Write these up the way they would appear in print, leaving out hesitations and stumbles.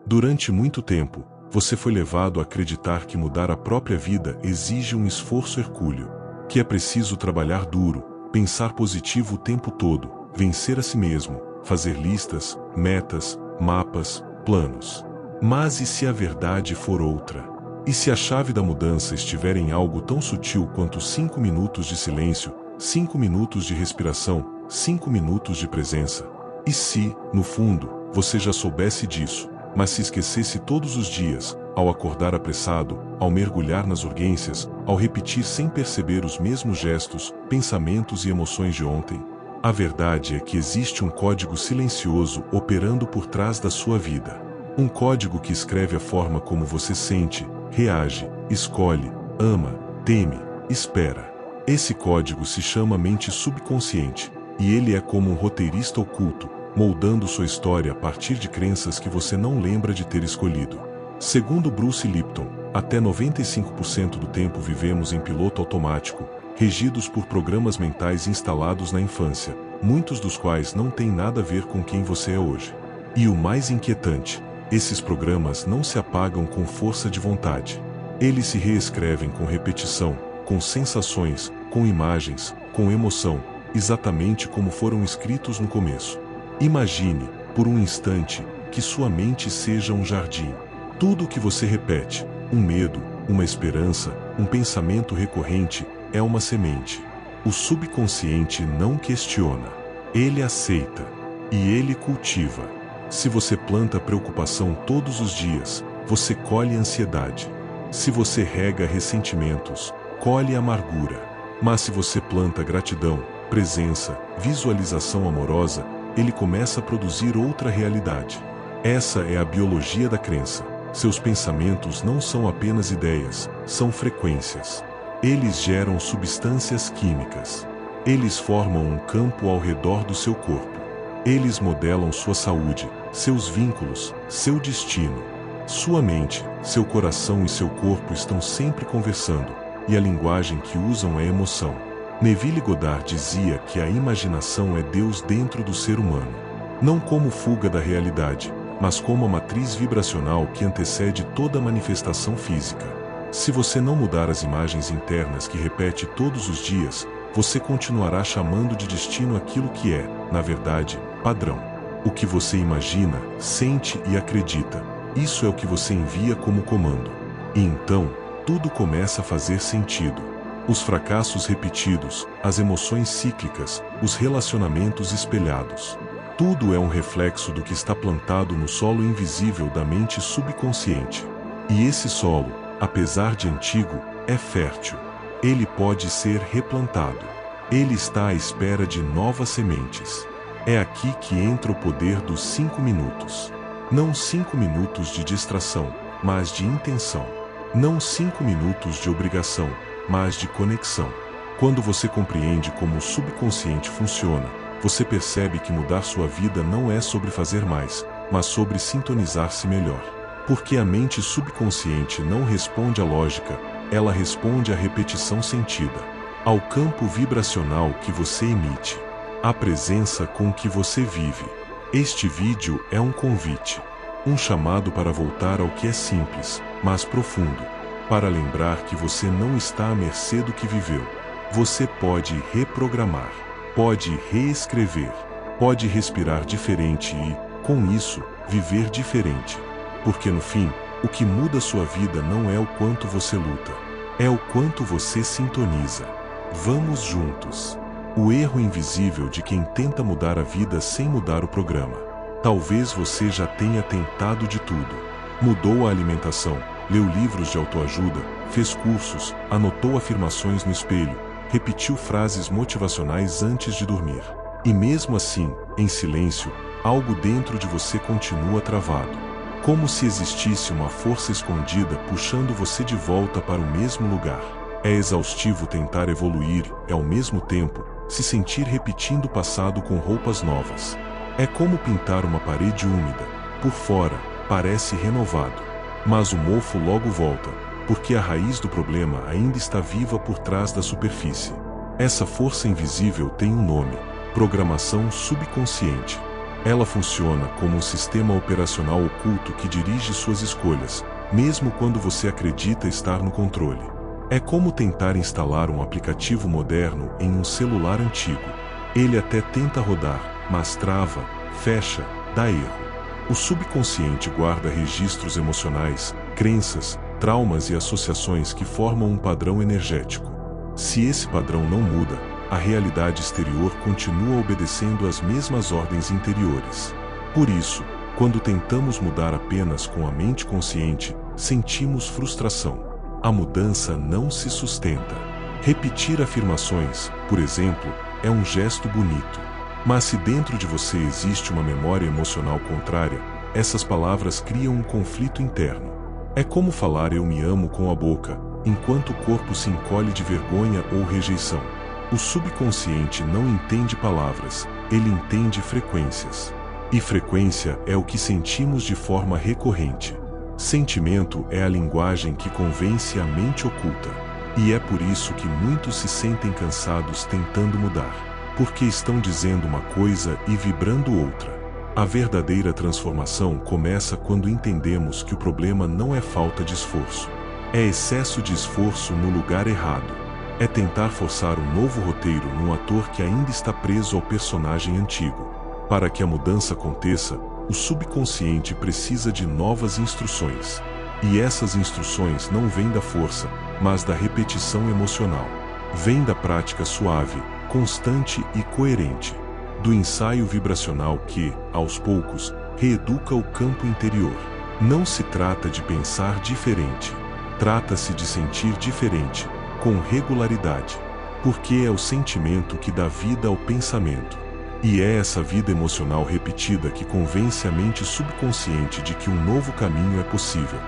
Durante muito tempo, você foi levado a acreditar que mudar a própria vida exige um esforço hercúleo, que é preciso trabalhar duro, pensar positivo o tempo todo, vencer a si mesmo, fazer listas, metas, mapas, planos. Mas e se a verdade for outra? E se a chave da mudança estiver em algo tão sutil quanto 5 minutos de silêncio, 5 minutos de respiração, 5 minutos de presença? E se, no fundo, você já soubesse disso, mas se esquecesse todos os dias, ao acordar apressado, ao mergulhar nas urgências, ao repetir sem perceber os mesmos gestos, pensamentos e emoções de ontem? A verdade é que existe um código silencioso operando por trás da sua vida. Um código que escreve a forma como você sente, reage, escolhe, ama, teme, espera. Esse código se chama mente subconsciente, e ele é como um roteirista oculto, moldando sua história a partir de crenças que você não lembra de ter escolhido. Segundo Bruce Lipton, até 95% do tempo vivemos em piloto automático, regidos por programas mentais instalados na infância, muitos dos quais não têm nada a ver com quem você é hoje. E o mais inquietante, esses programas não se apagam com força de vontade. Eles se reescrevem com repetição, com sensações, com imagens, com emoção, exatamente como foram escritos no começo. Imagine, por um instante, que sua mente seja um jardim. Tudo o que você repete, um medo, uma esperança, um pensamento recorrente, é uma semente. O subconsciente não questiona. Ele aceita. E ele cultiva. Se você planta preocupação todos os dias, você colhe ansiedade. Se você rega ressentimentos, colhe amargura. Mas se você planta gratidão, presença, visualização amorosa, ele começa a produzir outra realidade. Essa é a biologia da crença. Seus pensamentos não são apenas ideias, são frequências. Eles geram substâncias químicas. Eles formam um campo ao redor do seu corpo. Eles modelam sua saúde, seus vínculos, seu destino. Sua mente, seu coração e seu corpo estão sempre conversando, e a linguagem que usam é emoção. Neville Goddard dizia que a imaginação é Deus dentro do ser humano. Não como fuga da realidade, mas como a matriz vibracional que antecede toda manifestação física. Se você não mudar as imagens internas que repete todos os dias, você continuará chamando de destino aquilo que é, na verdade, padrão. O que você imagina, sente e acredita, isso é o que você envia como comando. E então, tudo começa a fazer sentido. Os fracassos repetidos, as emoções cíclicas, os relacionamentos espelhados. Tudo é um reflexo do que está plantado no solo invisível da mente subconsciente. E esse solo, apesar de antigo, é fértil. Ele pode ser replantado. Ele está à espera de novas sementes. É aqui que entra o poder dos 5 minutos. Não 5 minutos de distração, mas de intenção. Não 5 minutos de obrigação, mas de conexão. Quando você compreende como o subconsciente funciona, você percebe que mudar sua vida não é sobre fazer mais, mas sobre sintonizar-se melhor. Porque a mente subconsciente não responde à lógica, ela responde à repetição sentida, ao campo vibracional que você emite, à presença com que você vive. Este vídeo é um convite, um chamado para voltar ao que é simples, mas profundo, para lembrar que você não está à mercê do que viveu. Você pode reprogramar, pode reescrever, pode respirar diferente e, com isso, viver diferente. Porque no fim, o que muda sua vida não é o quanto você luta, é o quanto você sintoniza. Vamos juntos. O erro invisível de quem tenta mudar a vida sem mudar o programa. Talvez você já tenha tentado de tudo. Mudou a alimentação, leu livros de autoajuda, fez cursos, anotou afirmações no espelho, repetiu frases motivacionais antes de dormir. E mesmo assim, em silêncio, algo dentro de você continua travado. Como se existisse uma força escondida puxando você de volta para o mesmo lugar. É exaustivo tentar evoluir e, ao mesmo tempo, se sentir repetindo o passado com roupas novas. É como pintar uma parede úmida. Por fora, parece renovado. Mas o mofo logo volta, porque a raiz do problema ainda está viva por trás da superfície. Essa força invisível tem um nome: programação subconsciente. Ela funciona como um sistema operacional oculto que dirige suas escolhas, mesmo quando você acredita estar no controle. É como tentar instalar um aplicativo moderno em um celular antigo. Ele até tenta rodar, mas trava, fecha, dá erro. O subconsciente guarda registros emocionais, crenças, traumas e associações que formam um padrão energético. Se esse padrão não muda, a realidade exterior continua obedecendo às mesmas ordens interiores. Por isso, quando tentamos mudar apenas com a mente consciente, sentimos frustração. A mudança não se sustenta. Repetir afirmações, por exemplo, é um gesto bonito. Mas se dentro de você existe uma memória emocional contrária, essas palavras criam um conflito interno. É como falar "eu me amo" com a boca, enquanto o corpo se encolhe de vergonha ou rejeição. O subconsciente não entende palavras, ele entende frequências. E frequência é o que sentimos de forma recorrente. Sentimento é a linguagem que convence a mente oculta. E é por isso que muitos se sentem cansados tentando mudar, porque estão dizendo uma coisa e vibrando outra. A verdadeira transformação começa quando entendemos que o problema não é falta de esforço. É excesso de esforço no lugar errado. É tentar forçar um novo roteiro num ator que ainda está preso ao personagem antigo. Para que a mudança aconteça, o subconsciente precisa de novas instruções. E essas instruções não vêm da força, mas da repetição emocional. Vêm da prática suave, constante e coerente. Do ensaio vibracional que, aos poucos, reeduca o campo interior. Não se trata de pensar diferente. Trata-se de sentir diferente, com regularidade. Porque é o sentimento que dá vida ao pensamento. E é essa vida emocional repetida que convence a mente subconsciente de que um novo caminho é possível.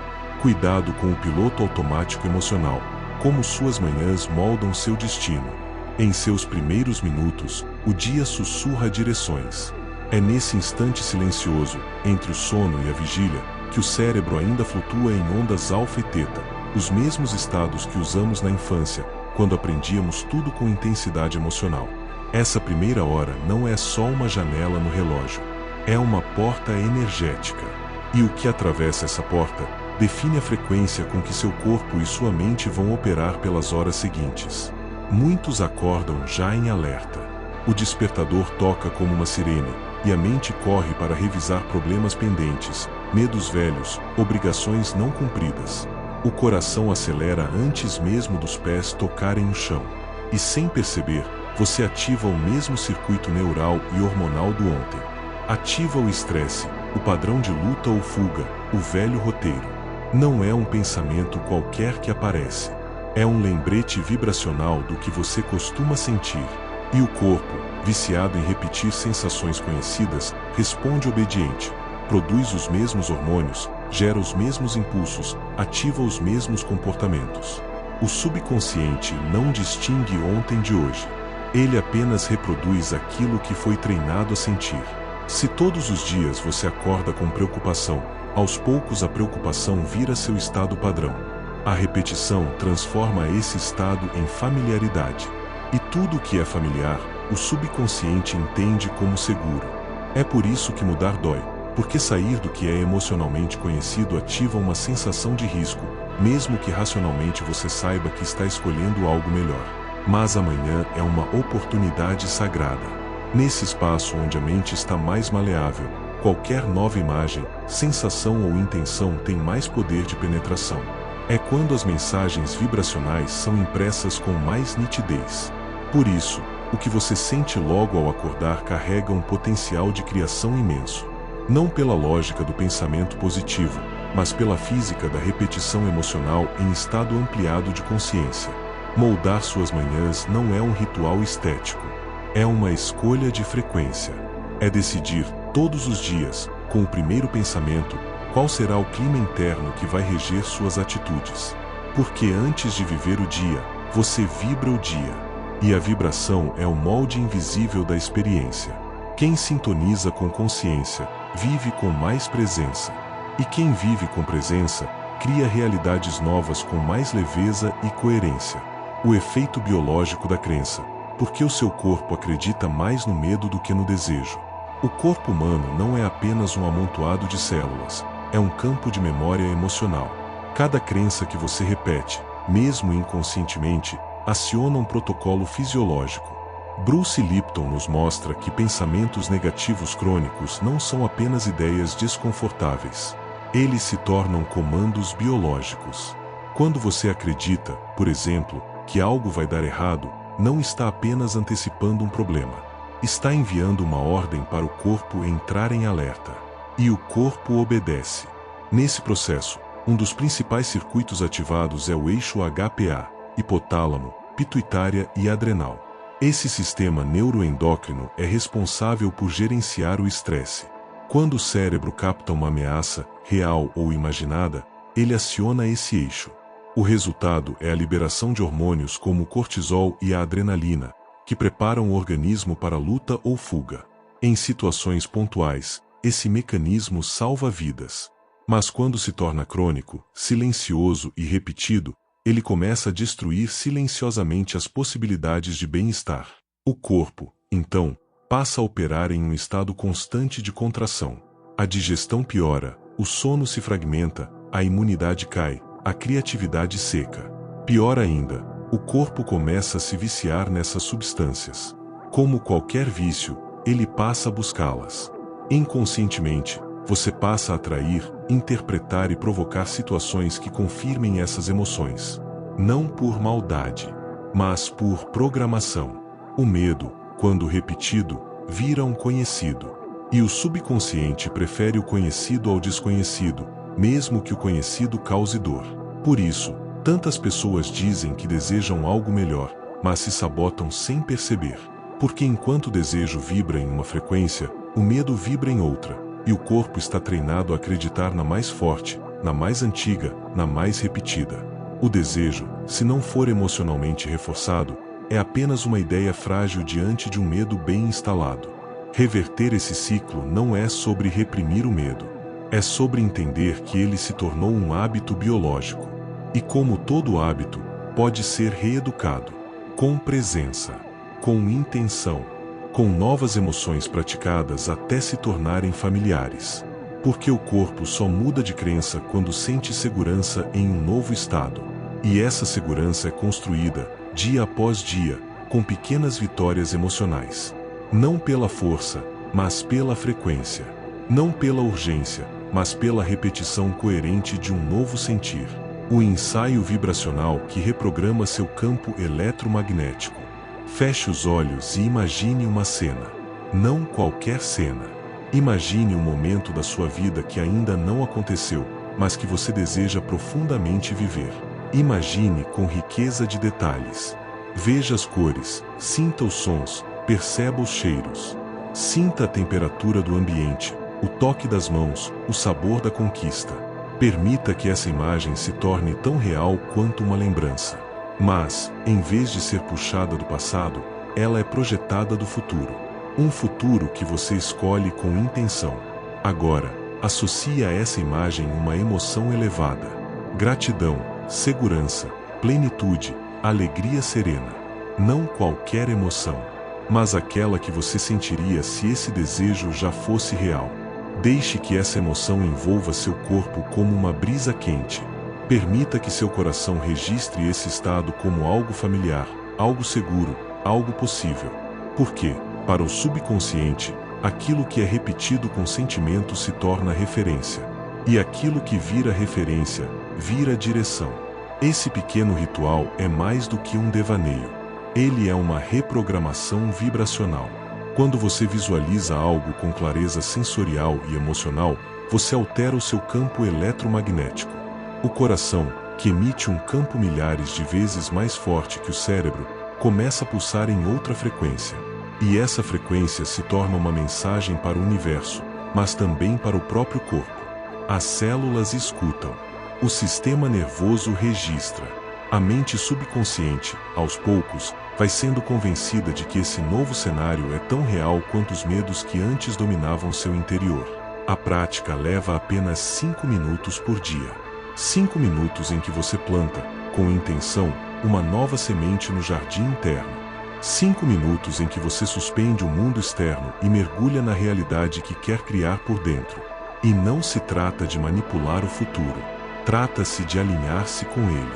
Cuidado com o piloto automático emocional, como suas manhãs moldam seu destino. Em seus primeiros minutos, o dia sussurra direções. É nesse instante silencioso, entre o sono e a vigília, que o cérebro ainda flutua em ondas alfa e teta, os mesmos estados que usamos na infância, quando aprendíamos tudo com intensidade emocional. Essa primeira hora não é só uma janela no relógio, é uma porta energética. E o que atravessa essa porta define a frequência com que seu corpo e sua mente vão operar pelas horas seguintes. Muitos acordam já em alerta. O despertador toca como uma sirene, e a mente corre para revisar problemas pendentes, medos velhos, obrigações não cumpridas. O coração acelera antes mesmo dos pés tocarem o chão. E sem perceber, você ativa o mesmo circuito neural e hormonal do ontem. Ativa o estresse, o padrão de luta ou fuga, o velho roteiro. Não é um pensamento qualquer que aparece. É um lembrete vibracional do que você costuma sentir. E o corpo, viciado em repetir sensações conhecidas, responde obediente. Produz os mesmos hormônios, gera os mesmos impulsos, ativa os mesmos comportamentos. O subconsciente não distingue ontem de hoje. Ele apenas reproduz aquilo que foi treinado a sentir. Se todos os dias você acorda com preocupação, aos poucos a preocupação vira seu estado padrão. A repetição transforma esse estado em familiaridade. E tudo o que é familiar, o subconsciente entende como seguro. É por isso que mudar dói, porque sair do que é emocionalmente conhecido ativa uma sensação de risco, mesmo que racionalmente você saiba que está escolhendo algo melhor. Mas amanhã é uma oportunidade sagrada. Nesse espaço onde a mente está mais maleável, qualquer nova imagem, sensação ou intenção tem mais poder de penetração. É quando as mensagens vibracionais são impressas com mais nitidez. Por isso, o que você sente logo ao acordar carrega um potencial de criação imenso. Não pela lógica do pensamento positivo, mas pela física da repetição emocional em estado ampliado de consciência. Moldar suas manhãs não é um ritual estético. É uma escolha de frequência. É decidir, todos os dias, com o primeiro pensamento, qual será o clima interno que vai reger suas atitudes. Porque antes de viver o dia, você vibra o dia. E a vibração é o molde invisível da experiência. Quem sintoniza com consciência, vive com mais presença. E quem vive com presença, cria realidades novas com mais leveza e coerência. O efeito biológico da crença, porque o seu corpo acredita mais no medo do que no desejo. O corpo humano não é apenas um amontoado de células, é um campo de memória emocional. Cada crença que você repete, mesmo inconscientemente, aciona um protocolo fisiológico. Bruce Lipton nos mostra que pensamentos negativos crônicos não são apenas ideias desconfortáveis. Eles se tornam comandos biológicos. Quando você acredita, por exemplo, que algo vai dar errado, não está apenas antecipando um problema. Está enviando uma ordem para o corpo entrar em alerta. E o corpo obedece. Nesse processo, um dos principais circuitos ativados é o eixo HPA, hipotálamo, pituitária e adrenal. Esse sistema neuroendócrino é responsável por gerenciar o estresse. Quando o cérebro capta uma ameaça, real ou imaginada, ele aciona esse eixo. O resultado é a liberação de hormônios como o cortisol e a adrenalina, que preparam o organismo para luta ou fuga. Em situações pontuais, esse mecanismo salva vidas. Mas quando se torna crônico, silencioso e repetido, ele começa a destruir silenciosamente as possibilidades de bem-estar. O corpo, então, passa a operar em um estado constante de contração. A digestão piora, o sono se fragmenta, a imunidade cai, a criatividade seca. Pior ainda, o corpo começa a se viciar nessas substâncias. Como qualquer vício, ele passa a buscá-las. Inconscientemente, você passa a atrair, interpretar e provocar situações que confirmem essas emoções. Não por maldade, mas por programação. O medo, quando repetido, vira um conhecido. E o subconsciente prefere o conhecido ao desconhecido, mesmo que o conhecido cause dor. Por isso, tantas pessoas dizem que desejam algo melhor, mas se sabotam sem perceber. Porque enquanto o desejo vibra em uma frequência, o medo vibra em outra, e o corpo está treinado a acreditar na mais forte, na mais antiga, na mais repetida. O desejo, se não for emocionalmente reforçado, é apenas uma ideia frágil diante de um medo bem instalado. Reverter esse ciclo não é sobre reprimir o medo. É sobre entender que ele se tornou um hábito biológico. E como todo hábito, pode ser reeducado. Com presença. Com intenção. Com novas emoções praticadas até se tornarem familiares. Porque o corpo só muda de crença quando sente segurança em um novo estado. E essa segurança é construída, dia após dia, com pequenas vitórias emocionais. Não pela força, mas pela frequência. Não pela urgência, mas pela repetição coerente de um novo sentir. O ensaio vibracional que reprograma seu campo eletromagnético. Feche os olhos e imagine uma cena. Não qualquer cena. Imagine um momento da sua vida que ainda não aconteceu, mas que você deseja profundamente viver. Imagine com riqueza de detalhes. Veja as cores, sinta os sons, perceba os cheiros. Sinta a temperatura do ambiente, o toque das mãos, o sabor da conquista. Permita que essa imagem se torne tão real quanto uma lembrança. Mas, em vez de ser puxada do passado, ela é projetada do futuro. Um futuro que você escolhe com intenção. Agora, associe a essa imagem uma emoção elevada. Gratidão, segurança, plenitude, alegria serena. Não qualquer emoção, mas aquela que você sentiria se esse desejo já fosse real. Deixe que essa emoção envolva seu corpo como uma brisa quente. Permita que seu coração registre esse estado como algo familiar, algo seguro, algo possível. Porque, para o subconsciente, aquilo que é repetido com sentimento se torna referência. E aquilo que vira referência, vira direção. Esse pequeno ritual é mais do que um devaneio. Ele é uma reprogramação vibracional. Quando você visualiza algo com clareza sensorial e emocional, você altera o seu campo eletromagnético. O coração, que emite um campo milhares de vezes mais forte que o cérebro, começa a pulsar em outra frequência. E essa frequência se torna uma mensagem para o universo, mas também para o próprio corpo. As células escutam. O sistema nervoso registra. A mente subconsciente, aos poucos, vai sendo convencida de que esse novo cenário é tão real quanto os medos que antes dominavam seu interior. A prática leva apenas 5 minutos por dia. 5 minutos em que você planta, com intenção, uma nova semente no jardim interno. 5 minutos em que você suspende o mundo externo e mergulha na realidade que quer criar por dentro. E não se trata de manipular o futuro. Trata-se de alinhar-se com ele,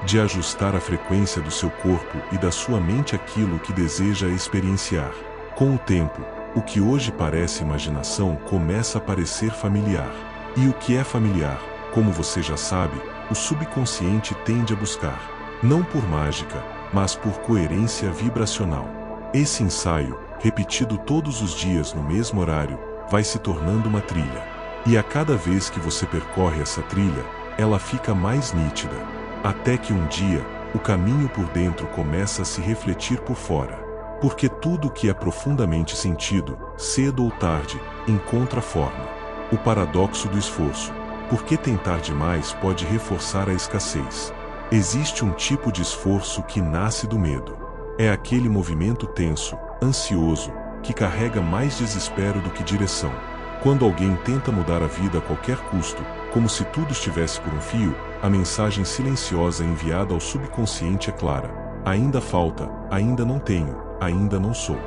de ajustar a frequência do seu corpo e da sua mente àquilo que deseja experienciar. Com o tempo, o que hoje parece imaginação começa a parecer familiar. E o que é familiar, como você já sabe, o subconsciente tende a buscar, não por mágica, mas por coerência vibracional. Esse ensaio, repetido todos os dias no mesmo horário, vai se tornando uma trilha. E a cada vez que você percorre essa trilha, ela fica mais nítida, até que um dia, o caminho por dentro começa a se refletir por fora. Porque tudo que é profundamente sentido, cedo ou tarde, encontra forma. O paradoxo do esforço. Porque tentar demais pode reforçar a escassez. Existe um tipo de esforço que nasce do medo. É aquele movimento tenso, ansioso, que carrega mais desespero do que direção. Quando alguém tenta mudar a vida a qualquer custo, como se tudo estivesse por um fio, a mensagem silenciosa enviada ao subconsciente é clara: ainda falta, ainda não tenho, ainda não sou.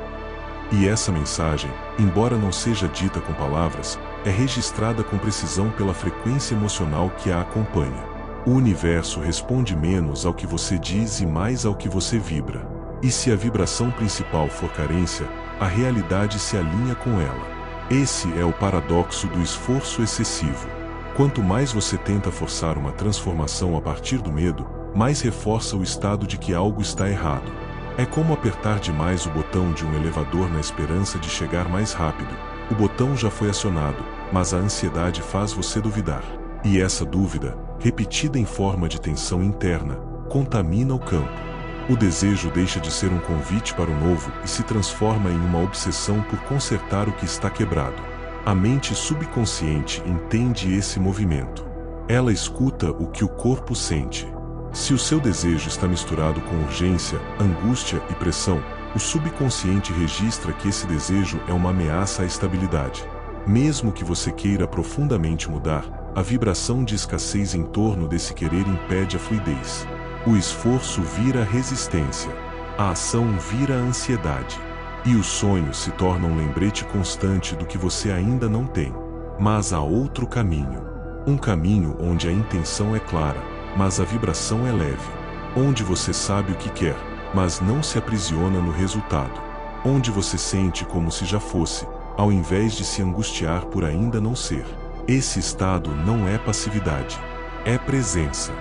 E essa mensagem, embora não seja dita com palavras, é registrada com precisão pela frequência emocional que a acompanha. O universo responde menos ao que você diz e mais ao que você vibra. E se a vibração principal for carência, a realidade se alinha com ela. Esse é o paradoxo do esforço excessivo. Quanto mais você tenta forçar uma transformação a partir do medo, mais reforça o estado de que algo está errado. É como apertar demais o botão de um elevador na esperança de chegar mais rápido. O botão já foi acionado, mas a ansiedade faz você duvidar. E essa dúvida, repetida em forma de tensão interna, contamina o campo. O desejo deixa de ser um convite para o novo e se transforma em uma obsessão por consertar o que está quebrado. A mente subconsciente entende esse movimento. Ela escuta o que o corpo sente. Se o seu desejo está misturado com urgência, angústia e pressão, o subconsciente registra que esse desejo é uma ameaça à estabilidade. Mesmo que você queira profundamente mudar, a vibração de escassez em torno desse querer impede a fluidez. O esforço vira resistência. A ação vira ansiedade. E os sonhos se tornam um lembrete constante do que você ainda não tem. Mas há outro caminho. Um caminho onde a intenção é clara, mas a vibração é leve. Onde você sabe o que quer, mas não se aprisiona no resultado. Onde você sente como se já fosse, ao invés de se angustiar por ainda não ser. Esse estado não é passividade. É presença.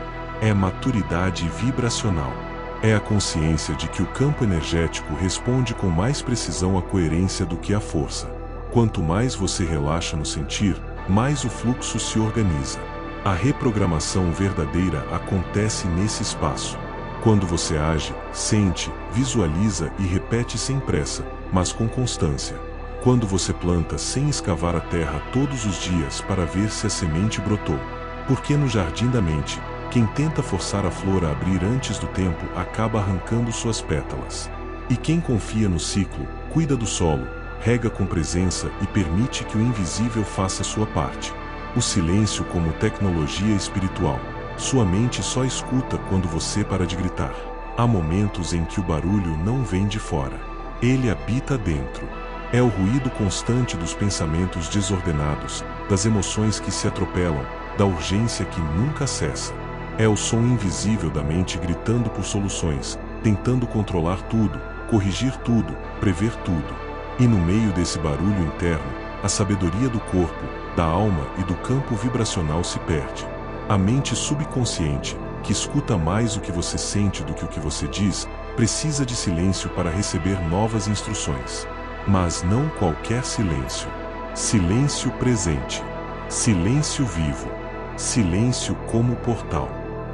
É maturidade vibracional. É a consciência de que o campo energético responde com mais precisão à coerência do que à força. Quanto mais você relaxa no sentir, mais o fluxo se organiza. A reprogramação verdadeira acontece nesse espaço. Quando você age, sente, visualiza e repete sem pressa, mas com constância. Quando você planta sem escavar a terra todos os dias para ver se a semente brotou. Porque no jardim da mente, quem tenta forçar a flor a abrir antes do tempo acaba arrancando suas pétalas. E quem confia no ciclo, cuida do solo, rega com presença e permite que o invisível faça sua parte. O silêncio como tecnologia espiritual. Sua mente só escuta quando você para de gritar. Há momentos em que o barulho não vem de fora. Ele habita dentro. É o ruído constante dos pensamentos desordenados, das emoções que se atropelam, da urgência que nunca cessa. É o som invisível da mente gritando por soluções, tentando controlar tudo, corrigir tudo, prever tudo. E no meio desse barulho interno, a sabedoria do corpo, da alma e do campo vibracional se perde. A mente subconsciente, que escuta mais o que você sente do que o que você diz, precisa de silêncio para receber novas instruções. Mas não qualquer silêncio. Silêncio presente. Silêncio vivo. Silêncio como portal.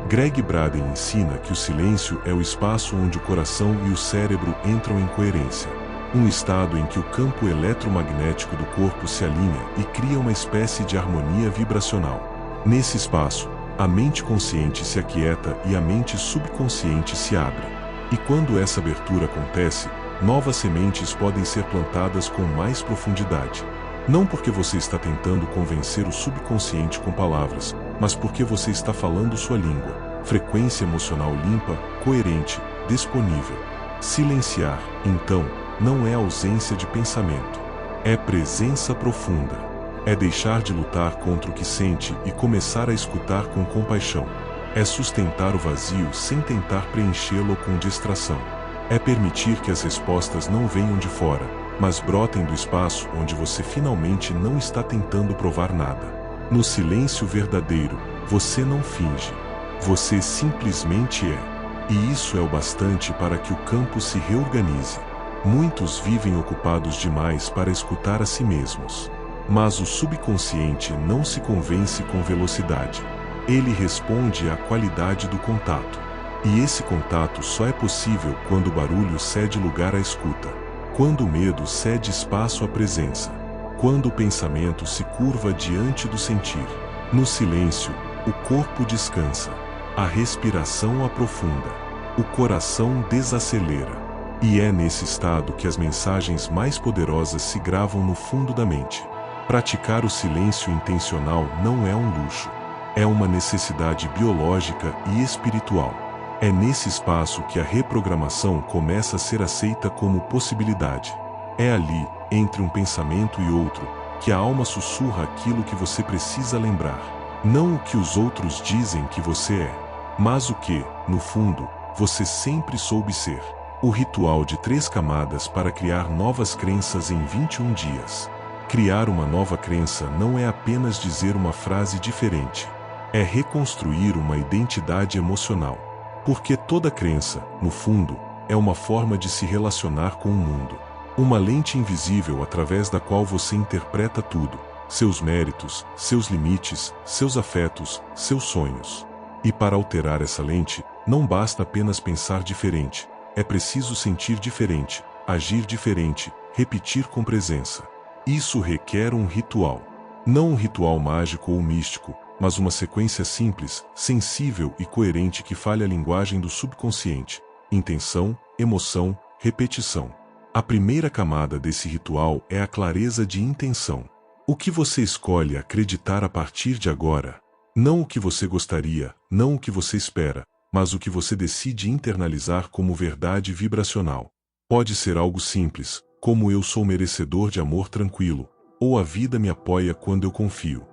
Greg Braden ensina que o silêncio é o espaço onde o coração e o cérebro entram em coerência. Um estado em que o campo eletromagnético do corpo se alinha e cria uma espécie de harmonia vibracional. Nesse espaço, a mente consciente se aquieta e a mente subconsciente se abre. E quando essa abertura acontece, novas sementes podem ser plantadas com mais profundidade. Não porque você está tentando convencer o subconsciente com palavras, mas porque você está falando sua língua, frequência emocional limpa, coerente, disponível. Silenciar, então, não é ausência de pensamento. É presença profunda. É deixar de lutar contra o que sente e começar a escutar com compaixão. É sustentar o vazio sem tentar preenchê-lo com distração. É permitir que as respostas não venham de fora, mas brotem do espaço onde você finalmente não está tentando provar nada. No silêncio verdadeiro, você não finge. Você simplesmente é. E isso é o bastante para que o campo se reorganize. Muitos vivem ocupados demais para escutar a si mesmos. Mas o subconsciente não se convence com velocidade. Ele responde à qualidade do contato. E esse contato só é possível quando o barulho cede lugar à escuta. Quando o medo cede espaço à presença. Quando o pensamento se curva diante do sentir. No silêncio, o corpo descansa. A respiração aprofunda. O coração desacelera. E é nesse estado que as mensagens mais poderosas se gravam no fundo da mente. Praticar o silêncio intencional não é um luxo. É uma necessidade biológica e espiritual. É nesse espaço que a reprogramação começa a ser aceita como possibilidade. É ali, entre um pensamento e outro, que a alma sussurra aquilo que você precisa lembrar. Não o que os outros dizem que você é, mas o que, no fundo, você sempre soube ser. O ritual de 3 camadas para criar novas crenças em 21 dias. Criar uma nova crença não é apenas dizer uma frase diferente. É reconstruir uma identidade emocional. Porque toda crença, no fundo, é uma forma de se relacionar com o mundo. Uma lente invisível através da qual você interpreta tudo. Seus méritos, seus limites, seus afetos, seus sonhos. E para alterar essa lente, não basta apenas pensar diferente. É preciso sentir diferente, agir diferente, repetir com presença. Isso requer um ritual. Não um ritual mágico ou místico, mas uma sequência simples, sensível e coerente que fale a linguagem do subconsciente. Intenção, emoção, repetição. A primeira camada desse ritual é a clareza de intenção. O que você escolhe acreditar a partir de agora? Não o que você gostaria, não o que você espera, mas o que você decide internalizar como verdade vibracional. Pode ser algo simples, como eu sou merecedor de amor tranquilo, ou a vida me apoia quando eu confio.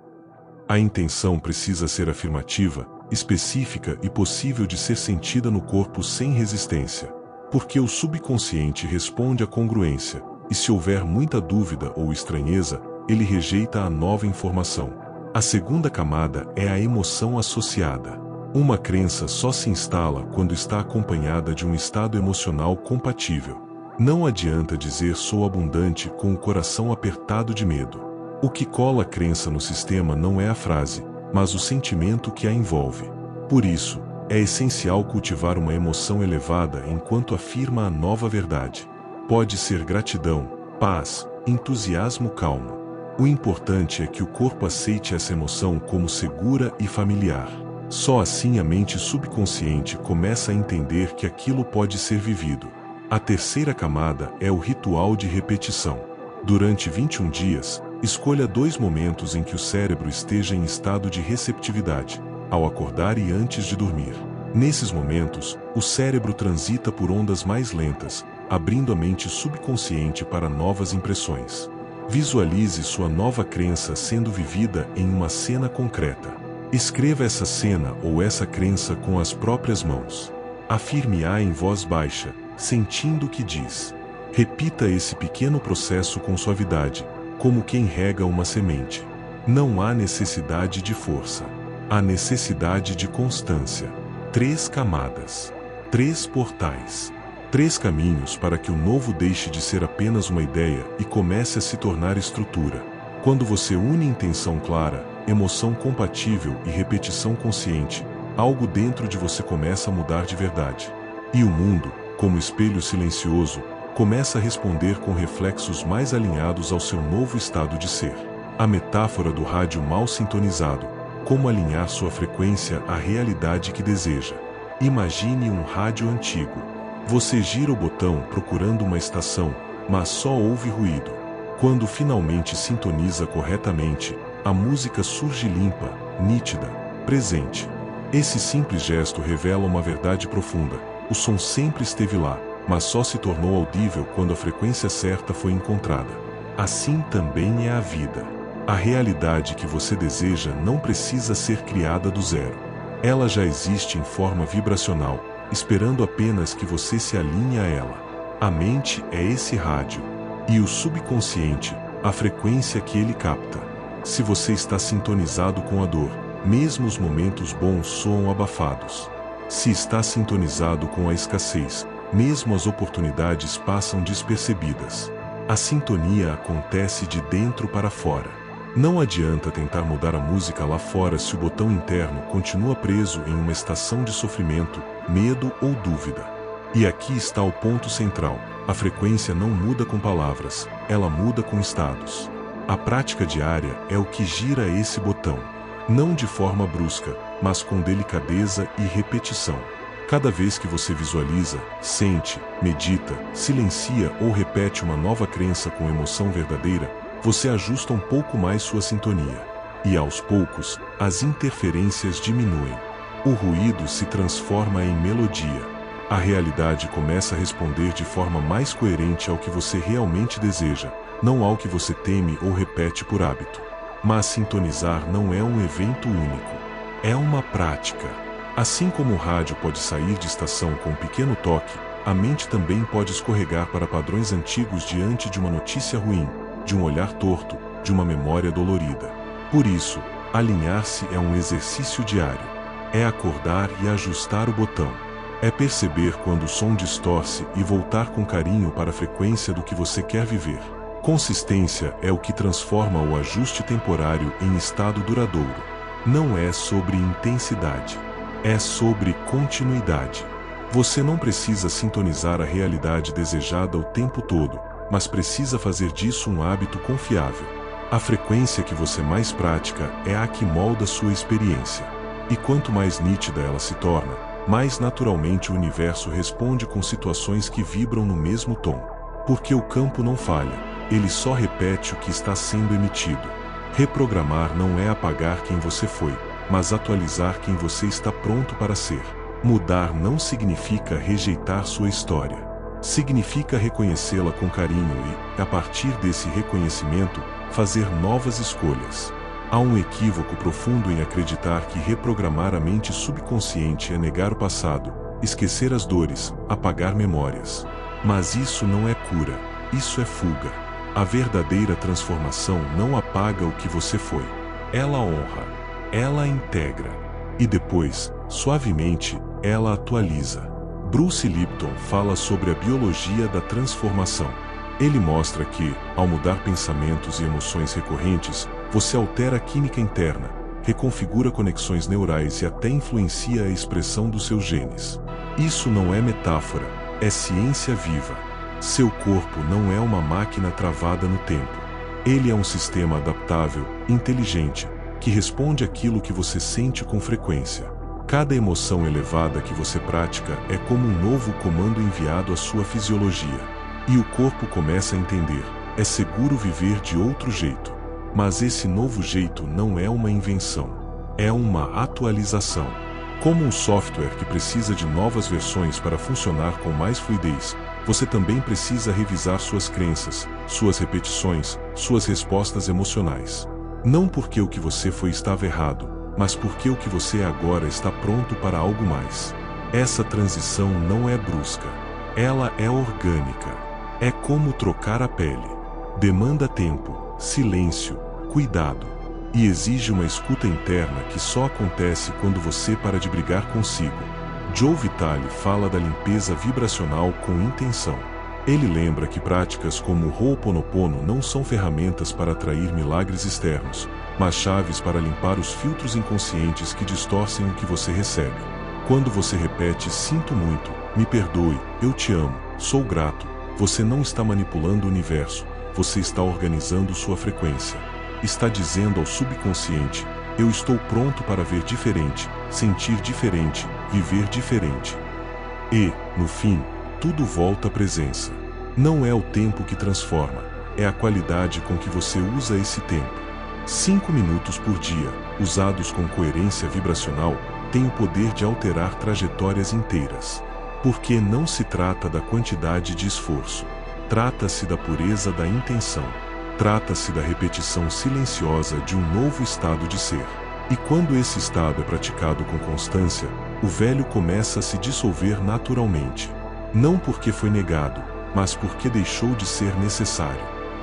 A intenção precisa ser afirmativa, específica e possível de ser sentida no corpo sem resistência, porque o subconsciente responde à congruência, e se houver muita dúvida ou estranheza, ele rejeita a nova informação. A segunda camada é a emoção associada. Uma crença só se instala quando está acompanhada de um estado emocional compatível. Não adianta dizer sou abundante com o coração apertado de medo. O que cola a crença no sistema não é a frase, mas o sentimento que a envolve. Por isso, é essencial cultivar uma emoção elevada enquanto afirma a nova verdade. Pode ser gratidão, paz, entusiasmo calmo. O importante é que o corpo aceite essa emoção como segura e familiar. Só assim a mente subconsciente começa a entender que aquilo pode ser vivido. A terceira camada é o ritual de repetição. Durante 21 dias, escolha 2 momentos em que o cérebro esteja em estado de receptividade, ao acordar e antes de dormir. Nesses momentos, o cérebro transita por ondas mais lentas, abrindo a mente subconsciente para novas impressões. Visualize sua nova crença sendo vivida em uma cena concreta. Escreva essa cena ou essa crença com as próprias mãos. Afirme-a em voz baixa, sentindo o que diz. Repita esse pequeno processo com suavidade, como quem rega uma semente. Não há necessidade de força. Há necessidade de constância. 3 camadas. 3 portais. 3 caminhos para que o novo deixe de ser apenas uma ideia e comece a se tornar estrutura. Quando você une intenção clara, emoção compatível e repetição consciente, algo dentro de você começa a mudar de verdade. E o mundo, como espelho silencioso, começa a responder com reflexos mais alinhados ao seu novo estado de ser. A metáfora do rádio mal sintonizado, como alinhar sua frequência à realidade que deseja. Imagine um rádio antigo. Você gira o botão procurando uma estação, mas só ouve ruído. Quando finalmente sintoniza corretamente, a música surge limpa, nítida, presente. Esse simples gesto revela uma verdade profunda. O som sempre esteve lá, mas só se tornou audível quando a frequência certa foi encontrada. Assim também é a vida. A realidade que você deseja não precisa ser criada do zero. Ela já existe em forma vibracional, esperando apenas que você se alinhe a ela. A mente é esse rádio, e o subconsciente, a frequência que ele capta. Se você está sintonizado com a dor, mesmo os momentos bons soam abafados. Se está sintonizado com a escassez, mesmo as oportunidades passam despercebidas. A sintonia acontece de dentro para fora. Não adianta tentar mudar a música lá fora se o botão interno continua preso em uma estação de sofrimento, medo ou dúvida. E aqui está o ponto central: a frequência não muda com palavras, ela muda com estados. A prática diária é o que gira esse botão. Não de forma brusca, mas com delicadeza e repetição. Cada vez que você visualiza, sente, medita, silencia ou repete uma nova crença com emoção verdadeira, você ajusta um pouco mais sua sintonia. E aos poucos, as interferências diminuem. O ruído se transforma em melodia. A realidade começa a responder de forma mais coerente ao que você realmente deseja, não ao que você teme ou repete por hábito. Mas sintonizar não é um evento único. É uma prática. Assim como o rádio pode sair de estação com um pequeno toque, a mente também pode escorregar para padrões antigos diante de uma notícia ruim, de um olhar torto, de uma memória dolorida. Por isso, alinhar-se é um exercício diário. É acordar e ajustar o botão. É perceber quando o som distorce e voltar com carinho para a frequência do que você quer viver. Consistência é o que transforma o ajuste temporário em estado duradouro. Não é sobre intensidade. É sobre continuidade. Você não precisa sintonizar a realidade desejada o tempo todo, mas precisa fazer disso um hábito confiável. A frequência que você mais pratica é a que molda sua experiência. E quanto mais nítida ela se torna, mais naturalmente o universo responde com situações que vibram no mesmo tom. Porque o campo não falha, ele só repete o que está sendo emitido. Reprogramar não é apagar quem você foi, mas atualizar quem você está pronto para ser. Mudar não significa rejeitar sua história. Significa reconhecê-la com carinho e, a partir desse reconhecimento, fazer novas escolhas. Há um equívoco profundo em acreditar que reprogramar a mente subconsciente é negar o passado, esquecer as dores, apagar memórias. Mas isso não é cura, isso é fuga. A verdadeira transformação não apaga o que você foi. Ela honra, ela integra. E depois, suavemente, ela atualiza. Bruce Lipton fala sobre a biologia da transformação. Ele mostra que, ao mudar pensamentos e emoções recorrentes, você altera a química interna, reconfigura conexões neurais e até influencia a expressão dos seus genes. Isso não é metáfora, é ciência viva. Seu corpo não é uma máquina travada no tempo. Ele é um sistema adaptável, inteligente, que responde àquilo que você sente com frequência. Cada emoção elevada que você pratica é como um novo comando enviado à sua fisiologia. E o corpo começa a entender, é seguro viver de outro jeito. Mas esse novo jeito não é uma invenção, é uma atualização. Como um software que precisa de novas versões para funcionar com mais fluidez, você também precisa revisar suas crenças, suas repetições, suas respostas emocionais. Não porque o que você foi estava errado, mas porque o que você é agora está pronto para algo mais. Essa transição não é brusca, ela é orgânica. É como trocar a pele. Demanda tempo, silêncio, cuidado. E exige uma escuta interna que só acontece quando você para de brigar consigo. Joe Vitale fala da limpeza vibracional com intenção. Ele lembra que práticas como o Ho'oponopono não são ferramentas para atrair milagres externos, mas chaves para limpar os filtros inconscientes que distorcem o que você recebe. Quando você repete "sinto muito, me perdoe, eu te amo, sou grato", você não está manipulando o universo, você está organizando sua frequência. Está dizendo ao subconsciente: eu estou pronto para ver diferente, sentir diferente, viver diferente. E, no fim, tudo volta à presença. Não é o tempo que transforma, é a qualidade com que você usa esse tempo. 5 minutos por dia, usados com coerência vibracional, têm o poder de alterar trajetórias inteiras. Porque não se trata da quantidade de esforço. Trata-se da pureza da intenção. Trata-se da repetição silenciosa de um novo estado de ser. E quando esse estado é praticado com constância, o velho começa a se dissolver naturalmente. Não porque foi negado, mas porque deixou de ser necessário.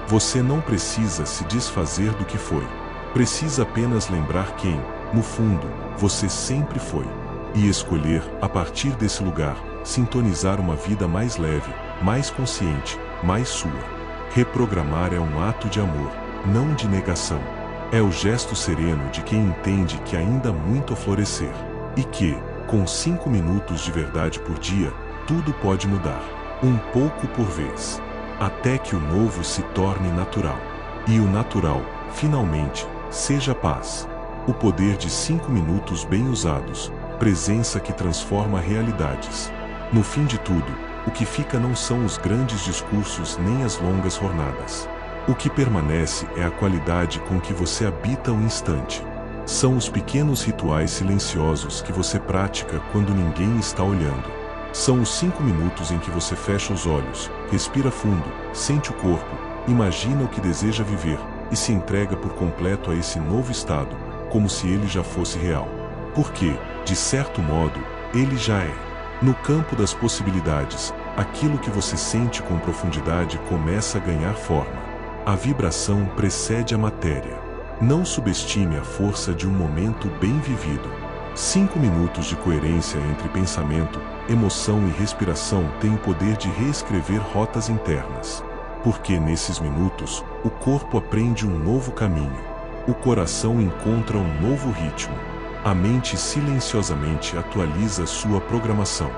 Você não precisa se desfazer do que foi. Precisa apenas lembrar quem, no fundo, você sempre foi. E escolher, a partir desse lugar, sintonizar uma vida mais leve, mais consciente, mais sua. Reprogramar é um ato de amor, não de negação. É o gesto sereno de quem entende que ainda há muito a florescer. E que, com 5 minutos de verdade por dia, tudo pode mudar. Um pouco por vez. Até que o novo se torne natural. E o natural, finalmente, seja paz. O poder de 5 minutos bem usados. Presença que transforma realidades. No fim de tudo, o que fica não são os grandes discursos nem as longas jornadas. O que permanece é a qualidade com que você habita o instante. São os pequenos rituais silenciosos que você pratica quando ninguém está olhando. São os 5 minutos em que você fecha os olhos, respira fundo, sente o corpo, imagina o que deseja viver e se entrega por completo a esse novo estado, como se ele já fosse real. Porque, de certo modo, ele já é. No campo das possibilidades, aquilo que você sente com profundidade começa a ganhar forma. A vibração precede a matéria. Não subestime a força de um momento bem vivido. 5 minutos de coerência entre pensamento, emoção e respiração têm o poder de reescrever rotas internas. Porque nesses minutos, o corpo aprende um novo caminho. O coração encontra um novo ritmo. A mente silenciosamente atualiza sua programação.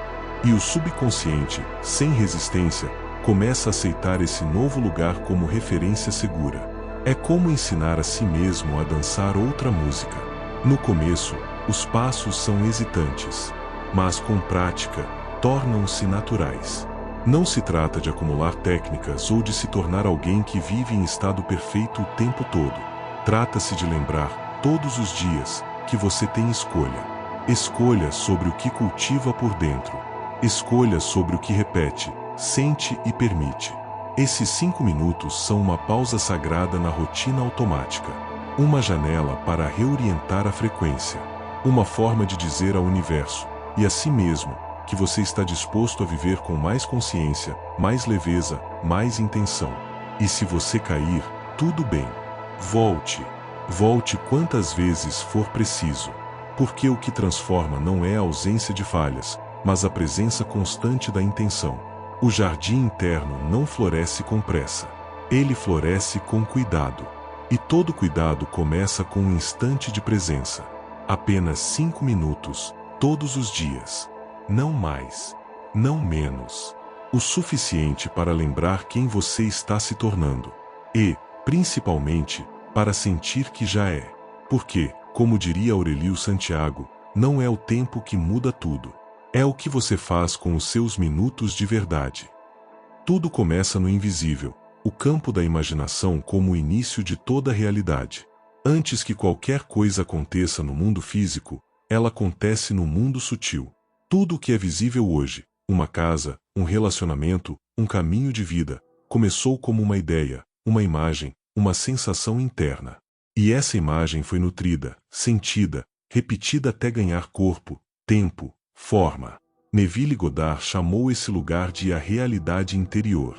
E o subconsciente, sem resistência, começa a aceitar esse novo lugar como referência segura. É como ensinar a si mesmo a dançar outra música. No começo, os passos são hesitantes, mas com prática, tornam-se naturais. Não se trata de acumular técnicas ou de se tornar alguém que vive em estado perfeito o tempo todo. Trata-se de lembrar, todos os dias, que você tem escolha. Escolha sobre o que cultiva por dentro. Escolha sobre o que repete, sente e permite. Esses 5 minutos são uma pausa sagrada na rotina automática. Uma janela para reorientar a frequência. Uma forma de dizer ao universo, e a si mesmo, que você está disposto a viver com mais consciência, mais leveza, mais intenção. E se você cair, tudo bem. Volte. Volte quantas vezes for preciso. Porque o que transforma não é a ausência de falhas, mas a presença constante da intenção. O jardim interno não floresce com pressa. Ele floresce com cuidado. E todo cuidado começa com um instante de presença. Apenas 5 minutos, todos os dias. Não mais. Não menos. O suficiente para lembrar quem você está se tornando. E, principalmente, para sentir que já é. Porque, como diria Aurélio Santiago, não é o tempo que muda tudo. É o que você faz com os seus minutos de verdade. Tudo começa no invisível, o campo da imaginação como o início de toda a realidade. Antes que qualquer coisa aconteça no mundo físico, ela acontece no mundo sutil. Tudo o que é visível hoje, uma casa, um relacionamento, um caminho de vida, começou como uma ideia, uma imagem, uma sensação interna. E essa imagem foi nutrida, sentida, repetida até ganhar corpo, tempo, forma. Neville Goddard chamou esse lugar de a realidade interior.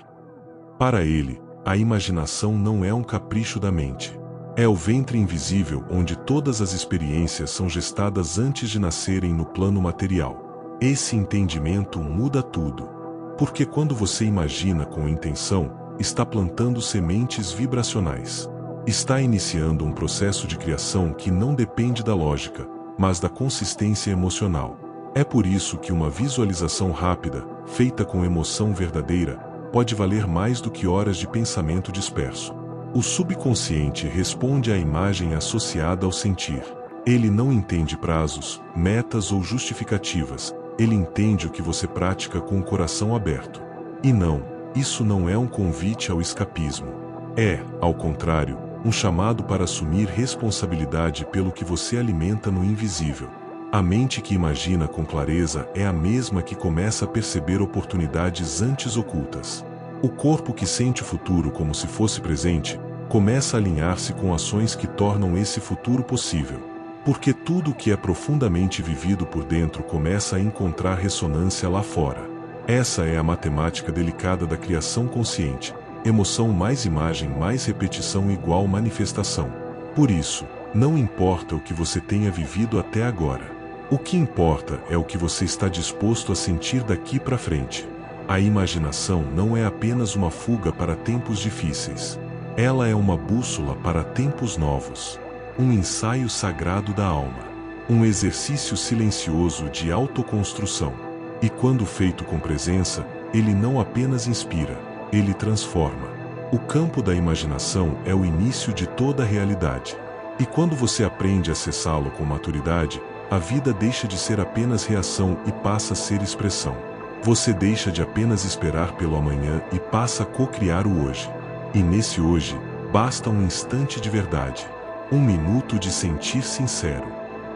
Para ele, a imaginação não é um capricho da mente. É o ventre invisível onde todas as experiências são gestadas antes de nascerem no plano material. Esse entendimento muda tudo. Porque quando você imagina com intenção, está plantando sementes vibracionais. Está iniciando um processo de criação que não depende da lógica, mas da consistência emocional. É por isso que uma visualização rápida, feita com emoção verdadeira, pode valer mais do que horas de pensamento disperso. O subconsciente responde à imagem associada ao sentir. Ele não entende prazos, metas ou justificativas. Ele entende o que você pratica com o coração aberto. E não, isso não é um convite ao escapismo. É, ao contrário, um chamado para assumir responsabilidade pelo que você alimenta no invisível. A mente que imagina com clareza é a mesma que começa a perceber oportunidades antes ocultas. O corpo que sente o futuro como se fosse presente, começa a alinhar-se com ações que tornam esse futuro possível. Porque tudo o que é profundamente vivido por dentro começa a encontrar ressonância lá fora. Essa é a matemática delicada da criação consciente. Emoção mais imagem mais repetição igual manifestação. Por isso, não importa o que você tenha vivido até agora. O que importa é o que você está disposto a sentir daqui para frente. A imaginação não é apenas uma fuga para tempos difíceis. Ela é uma bússola para tempos novos. Um ensaio sagrado da alma. Um exercício silencioso de autoconstrução. E quando feito com presença, ele não apenas inspira, ele transforma. O campo da imaginação é o início de toda a realidade. E quando você aprende a acessá-lo com maturidade, a vida deixa de ser apenas reação e passa a ser expressão. Você deixa de apenas esperar pelo amanhã e passa a co-criar o hoje. E nesse hoje, basta um instante de verdade. Um minuto de sentir sincero.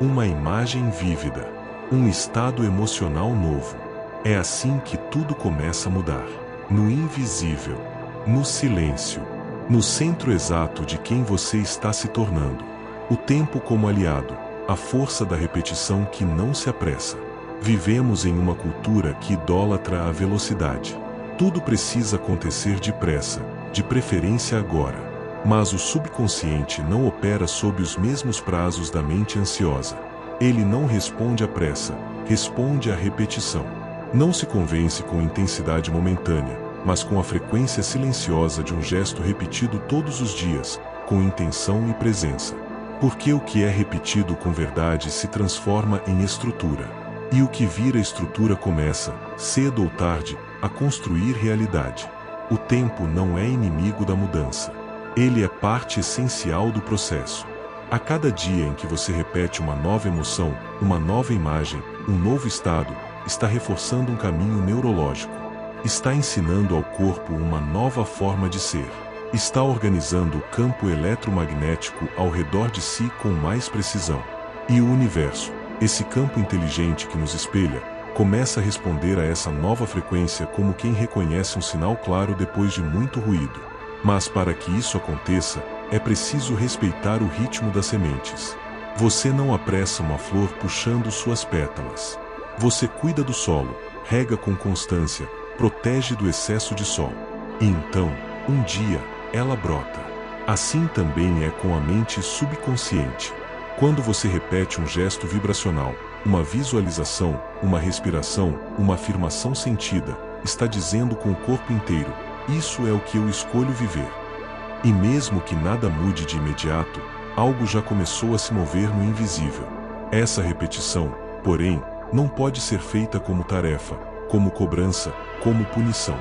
Uma imagem vívida. Um estado emocional novo. É assim que tudo começa a mudar. No invisível. No silêncio. No centro exato de quem você está se tornando. O tempo como aliado. A força da repetição que não se apressa. Vivemos em uma cultura que idolatra a velocidade. Tudo precisa acontecer depressa, de preferência agora. Mas o subconsciente não opera sob os mesmos prazos da mente ansiosa. Ele não responde à pressa, responde à repetição. Não se convence com intensidade momentânea, mas com a frequência silenciosa de um gesto repetido todos os dias, com intenção e presença. Porque o que é repetido com verdade se transforma em estrutura. E o que vira estrutura começa, cedo ou tarde, a construir realidade. O tempo não é inimigo da mudança. Ele é parte essencial do processo. A cada dia em que você repete uma nova emoção, uma nova imagem, um novo estado, está reforçando um caminho neurológico. Está ensinando ao corpo uma nova forma de ser. Está organizando o campo eletromagnético ao redor de si com mais precisão. E o universo, esse campo inteligente que nos espelha, começa a responder a essa nova frequência como quem reconhece um sinal claro depois de muito ruído. Mas para que isso aconteça, é preciso respeitar o ritmo das sementes. Você não apressa uma flor puxando suas pétalas. Você cuida do solo, rega com constância, protege do excesso de sol. E então, um dia, ela brota. Assim também é com a mente subconsciente. Quando você repete um gesto vibracional, uma visualização, uma respiração, uma afirmação sentida, está dizendo com o corpo inteiro: isso é o que eu escolho viver. E mesmo que nada mude de imediato, algo já começou a se mover no invisível. Essa repetição, porém, não pode ser feita como tarefa, como cobrança, como punição.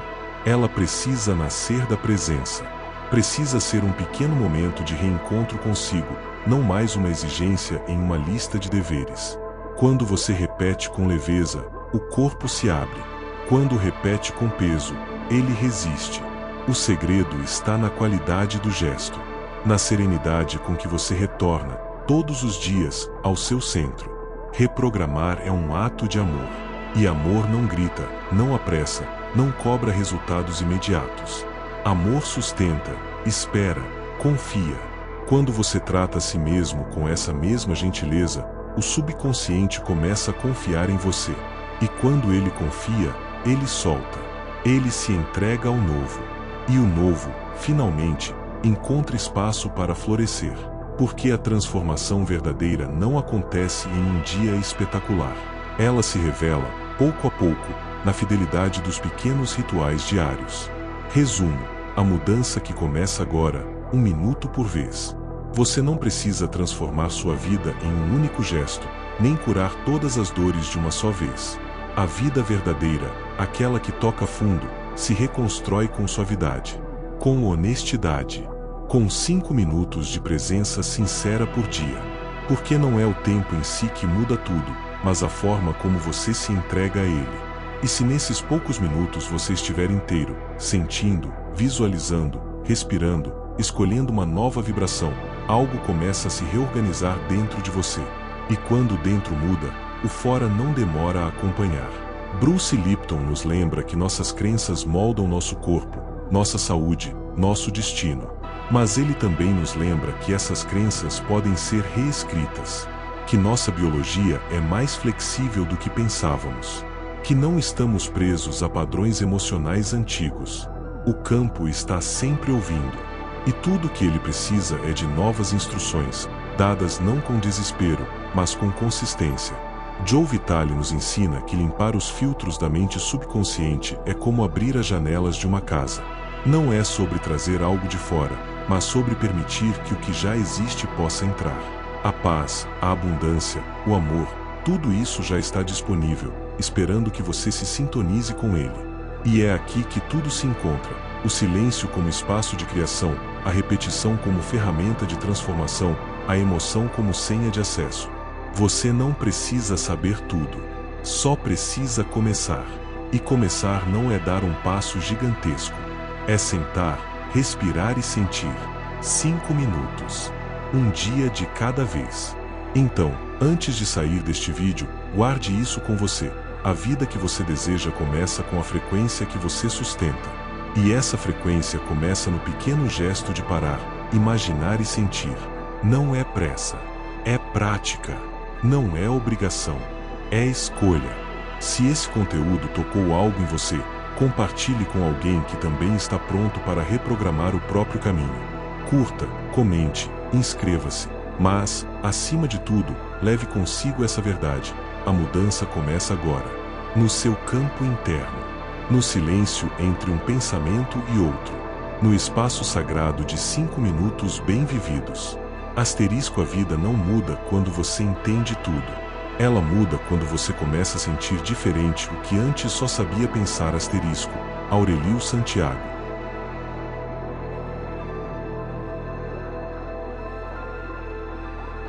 Ela precisa nascer da presença. Precisa ser um pequeno momento de reencontro consigo, não mais uma exigência em uma lista de deveres. Quando você repete com leveza, o corpo se abre. Quando repete com peso, ele resiste. O segredo está na qualidade do gesto, na serenidade com que você retorna, todos os dias, ao seu centro. Reprogramar é um ato de amor. E amor não grita, não apressa, não cobra resultados imediatos. Amor sustenta, espera, confia. Quando você trata a si mesmo com essa mesma gentileza, o subconsciente começa a confiar em você. E quando ele confia, ele solta. Ele se entrega ao novo. E o novo, finalmente, encontra espaço para florescer. Porque a transformação verdadeira não acontece em um dia espetacular. Ela se revela, pouco a pouco, na fidelidade dos pequenos rituais diários. Resumo: a mudança que começa agora, um minuto por vez. Você não precisa transformar sua vida em um único gesto, nem curar todas as dores de uma só vez. A vida verdadeira, aquela que toca fundo, se reconstrói com suavidade, com honestidade, com 5 minutos de presença sincera por dia. Porque não é o tempo em si que muda tudo, mas a forma como você se entrega a ele. E se nesses poucos minutos você estiver inteiro, sentindo, visualizando, respirando, escolhendo uma nova vibração, algo começa a se reorganizar dentro de você. E quando dentro muda, o fora não demora a acompanhar. Bruce Lipton nos lembra que nossas crenças moldam nosso corpo, nossa saúde, nosso destino. Mas ele também nos lembra que essas crenças podem ser reescritas, que nossa biologia é mais flexível do que pensávamos, que não estamos presos a padrões emocionais antigos. O campo está sempre ouvindo, e tudo o que ele precisa é de novas instruções, dadas não com desespero, mas com consistência. Joe Vitale nos ensina que limpar os filtros da mente subconsciente é como abrir as janelas de uma casa. Não é sobre trazer algo de fora, mas sobre permitir que o que já existe possa entrar. A paz, a abundância, o amor, tudo isso já está disponível, esperando que você se sintonize com ele. E é aqui que tudo se encontra: o silêncio como espaço de criação, a repetição como ferramenta de transformação, a emoção como senha de acesso. Você não precisa saber tudo, só precisa começar. E começar não é dar um passo gigantesco. É sentar, respirar e sentir. 5 minutos. Um dia de cada vez. Então, antes de sair deste vídeo, guarde isso com você. A vida que você deseja começa com a frequência que você sustenta. E essa frequência começa no pequeno gesto de parar, imaginar e sentir. Não é pressa, é prática. Não é obrigação, é escolha. Se esse conteúdo tocou algo em você, compartilhe com alguém que também está pronto para reprogramar o próprio caminho. Curta, comente, inscreva-se. Mas, acima de tudo, leve consigo essa verdade: a mudança começa agora, no seu campo interno, no silêncio entre um pensamento e outro, no espaço sagrado de 5 minutos bem vividos. Asterisco: a vida não muda quando você entende tudo. Ela muda quando você começa a sentir diferente o que antes só sabia pensar. Asterisco. Aurelio Santiago.